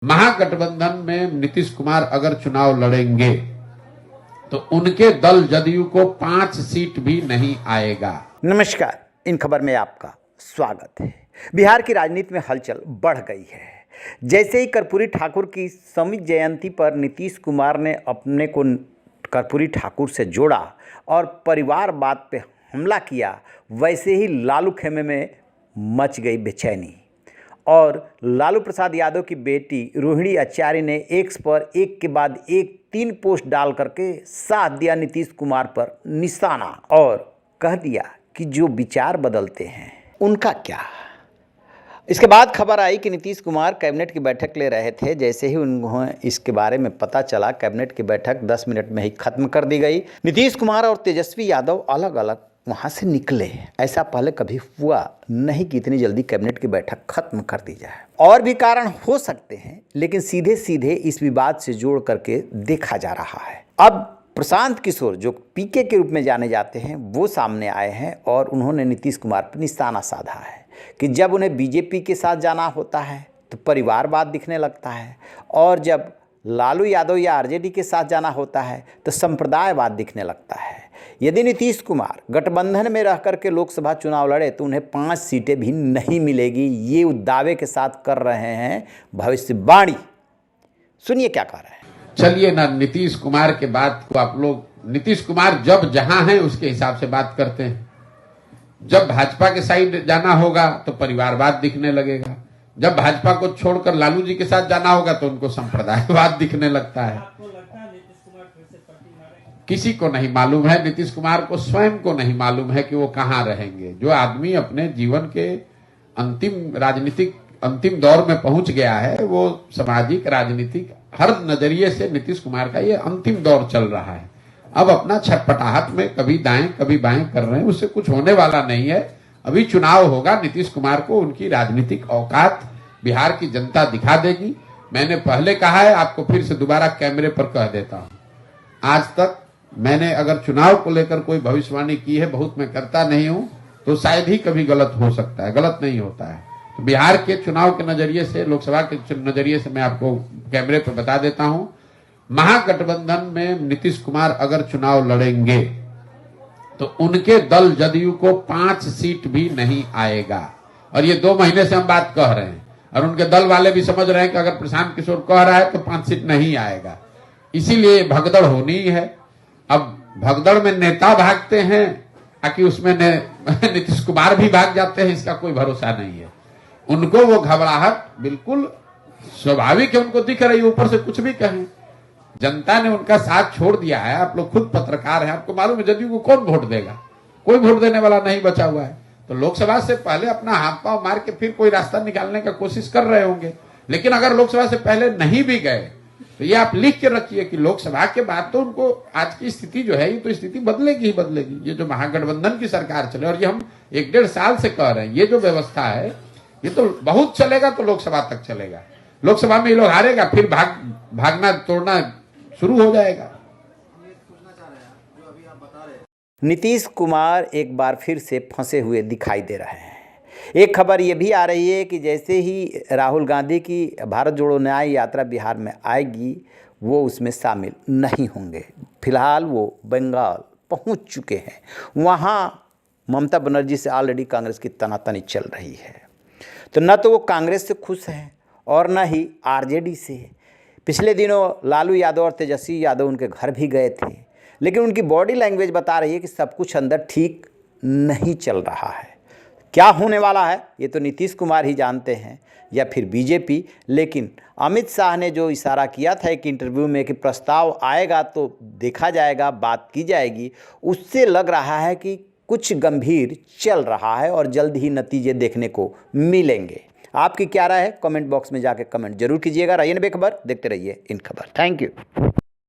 महागठबंधन में नीतीश कुमार अगर चुनाव लड़ेंगे तो उनके दल जदयू को 5 सीट भी नहीं आएगा। नमस्कार, इन खबर में आपका स्वागत है। बिहार की राजनीति में हलचल बढ़ गई है। जैसे ही कर्पूरी ठाकुर की संवित जयंती पर नीतीश कुमार ने अपने को कर्पूरी ठाकुर से जोड़ा और परिवारवाद पे हमला किया, वैसे ही लालू खेमे में मच गई बेचैनी और लालू प्रसाद यादव की बेटी रोहिणी आचार्य ने एक्स पर एक के बाद एक 3 पोस्ट डाल करके साथ दिया नीतीश कुमार पर निशाना और कह दिया कि जो विचार बदलते हैं उनका क्या। इसके बाद खबर आई कि नीतीश कुमार कैबिनेट की बैठक ले रहे थे। जैसे ही उन्हें इसके बारे में पता चला, कैबिनेट की बैठक 10 मिनट में ही खत्म कर दी गई। नीतीश कुमार और तेजस्वी यादव अलग अलग वहाँ से निकले। ऐसा पहले कभी हुआ नहीं कि इतनी जल्दी कैबिनेट की बैठक खत्म कर दी जाए। और भी कारण हो सकते हैं, लेकिन सीधे सीधे इस विवाद से जोड़ करके देखा जा रहा है। अब प्रशांत किशोर, जो पीके के रूप में जाने जाते हैं, वो सामने आए हैं और उन्होंने नीतीश कुमार पर निशाना साधा है कि जब उन्हें बीजेपी के साथ जाना होता है तो परिवारवाद दिखने लगता है, और जब लालू यादव या आरजेडी के साथ जाना होता है तो संप्रदायवाद दिखने लगता है। यदि नीतीश कुमार गठबंधन में रह करके लोकसभा चुनाव लड़े तो उन्हें 5 सीटें भी नहीं मिलेगी। ये दावे के साथ कर रहे हैं भविष्यवाणी। सुनिए क्या कह रहे हैं। चलिए ना, नीतीश कुमार के बात को आप लोग, नीतीश कुमार जब जहां हैं उसके हिसाब से बात करते हैं। जब भाजपा के साइड जाना होगा तो परिवारवाद दिखने लगेगा। जब भाजपा को छोड़कर लालू जी के साथ जाना होगा तो उनको संप्रदायवाद दिखने लगता है। किसी को नहीं मालूम है, नीतीश कुमार को स्वयं को नहीं मालूम है कि वो कहां रहेंगे। जो आदमी अपने जीवन के अंतिम दौर में पहुंच गया है, वो सामाजिक राजनीतिक हर नजरिए से नीतीश कुमार का ये अंतिम दौर चल रहा है। अब अपना छटपटाहट में कभी दाएं कभी बाएं कर रहे हैं, उससे कुछ होने वाला नहीं है। अभी चुनाव होगा, नीतीश कुमार को उनकी राजनीतिक औकात बिहार की जनता दिखा देगी। मैंने पहले कहा है, आपको फिर से दोबारा कैमरे पर कह देता हूं, आज तक मैंने अगर चुनाव को लेकर कोई भविष्यवाणी की है, बहुत मैं करता नहीं हूं, तो शायद ही कभी गलत हो सकता है, गलत नहीं होता है। तो बिहार के चुनाव के नजरिए से, लोकसभा के नजरिए से मैं आपको कैमरे पर बता देता हूं, महागठबंधन में नीतीश कुमार अगर चुनाव लड़ेंगे तो उनके दल जदयू को 5 सीट भी नहीं आएगा। और ये 2 महीने से हम बात कह रहे हैं और उनके दल वाले भी समझ रहे हैं कि अगर प्रशांत किशोर कह रहा है तो 5 सीट नहीं आएगा। इसीलिए भगदड़ होनी है। अब भगदड़ में नेता भागते हैं ताकि उसमें नीतीश कुमार भी भाग जाते हैं, इसका कोई भरोसा नहीं है। उनको वो घबराहट बिल्कुल स्वाभाविक है, उनको दिख रही है। ऊपर से कुछ भी कहें, जनता ने उनका साथ छोड़ दिया है। आप लोग खुद पत्रकार हैं, आपको मालूम है जदयू को कौन वोट देगा। कोई वोट देने वाला नहीं बचा हुआ है। तो लोकसभा से पहले अपना हाथ पांव मार के फिर कोई रास्ता निकालने का कोशिश कर रहे होंगे। लेकिन अगर लोकसभा से पहले नहीं भी गए तो ये आप लिख के रखिए कि लोकसभा के बाद तो उनको आज की स्थिति जो है, ये तो स्थिति बदलेगी ही बदलेगी। ये जो महागठबंधन की सरकार चले, और ये हम 1-1.5 साल से कह रहे हैं, ये जो व्यवस्था है ये तो बहुत चलेगा तो लोकसभा तक चलेगा। लोकसभा में ये लोग हारेगा, फिर भागना तोड़ना शुरू हो जाएगा। नीतीश कुमार एक बार फिर से फंसे हुए दिखाई दे रहे हैं। एक खबर ये भी आ रही है कि जैसे ही राहुल गांधी की भारत जोड़ो न्याय यात्रा बिहार में आएगी, वो उसमें शामिल नहीं होंगे। फिलहाल वो बंगाल पहुंच चुके हैं। वहाँ ममता बनर्जी से ऑलरेडी कांग्रेस की तनातनी चल रही है। तो न तो वो कांग्रेस से खुश हैं और न ही आरजेडी से। पिछले दिनों लालू यादव और तेजस्वी यादव उनके घर भी गए थे, लेकिन उनकी बॉडी लैंग्वेज बता रही है कि सब कुछ अंदर ठीक नहीं चल रहा है। क्या होने वाला है ये तो नीतीश कुमार ही जानते हैं या फिर बीजेपी। लेकिन अमित शाह ने जो इशारा किया था एक इंटरव्यू में कि प्रस्ताव आएगा तो देखा जाएगा, बात की जाएगी, उससे लग रहा है कि कुछ गंभीर चल रहा है और जल्द ही नतीजे देखने को मिलेंगे। आपकी क्या राय है? कमेंट बॉक्स में जाके कमेंट जरूर कीजिएगा। रहिए बेखबर, देखते रहिए इन खबर। Thank you.